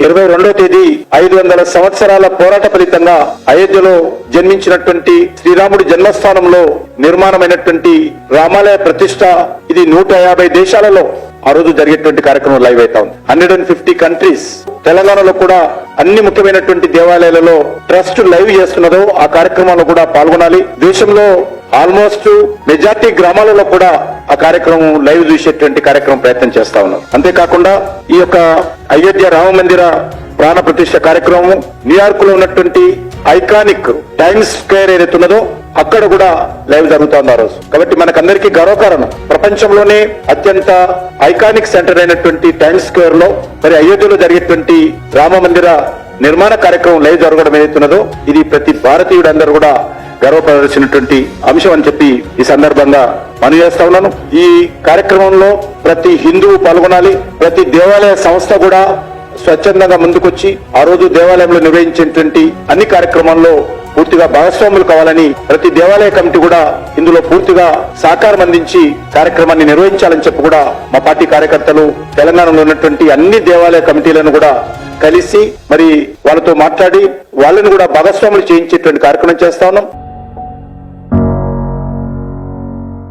22వ తేదీ 500 సంవత్సరాల పోరాట ఫలితంగా అయోధ్యలో జన్మించినటువంటి శ్రీరాముడి జన్మస్థానంలో నిర్మాణమైనటువంటి రామాలయ ప్రతిష్ట ఇది 150 దేశాలలో ఆ రోజు జరిగేటువంటి కార్యక్రమం లైవ్ అవుతా ఉంది. 150 కంట్రీస్. తెలంగాణలో కూడా అన్ని ముఖ్యమైనటువంటి దేవాలయాలలో ట్రస్ట్ లైవ్ చేస్తున్నదో ఆ కార్యక్రమంలో కూడా పాల్గొనాలి. దేశంలో ఆల్మోస్ట్ మెజార్టీ గ్రామాలలో కూడా ఆ కార్యక్రమం లైవ్ చూసేటువంటి కార్యక్రమం ప్రయత్నం చేస్తా ఉన్నాం. అంతేకాకుండా ఈ యొక్క అయోధ్య రామ మందిర ప్రాణ ప్రతిష్ఠ కార్యక్రమం న్యూయార్క్ లో ఉన్నటువంటి ఐకానిక్ టైమ్స్ స్క్వేర్ ఏదైతే ఉన్నదో అక్కడ కూడా లైవ్ జరుగుతోంది ఆ రోజు. కాబట్టి మనకందరికీ గర్వకారణం. ప్రపంచంలోనే అత్యంత ఐకానిక్ సెంటర్ అయినటువంటి టైమ్స్ స్క్వేర్ లో మరి అయోధ్యలో జరిగేటువంటి రామ మందిర నిర్మాణ కార్యక్రమం లైవ్ జరగడం ఏదైతున్నదో ఇది ప్రతి భారతీయుడందరూ కూడా గర్వపడాల్సినటువంటి అంశం అని చెప్పి ఈ సందర్భంగా మనవి చేస్తా ఉన్నాను. ఈ కార్యక్రమంలో ప్రతి హిందువు పాల్గొనాలి. ప్రతి దేవాలయ సంస్థ కూడా స్వచ్ఛందంగా ముందుకొచ్చి ఆ రోజు దేవాలయంలో నిర్వహించేటువంటి అన్ని కార్యక్రమాల్లో పూర్తిగా భాగస్వాములు కావాలని ప్రతి దేవాలయ కమిటీ కూడా ఇందులో పూర్తిగా సహకారం అందించి కార్యక్రమాన్ని నిర్వహించాలని చెప్పి కూడా మా పార్టీ కార్యకర్తలు తెలంగాణలో ఉన్నటువంటి అన్ని దేవాలయ కమిటీలను కూడా కలిసి మరి వాళ్ళతో మాట్లాడి వాళ్ళని కూడా భాగస్వాములు చేయించేటువంటి కార్యక్రమం చేస్తా ఉన్నాం.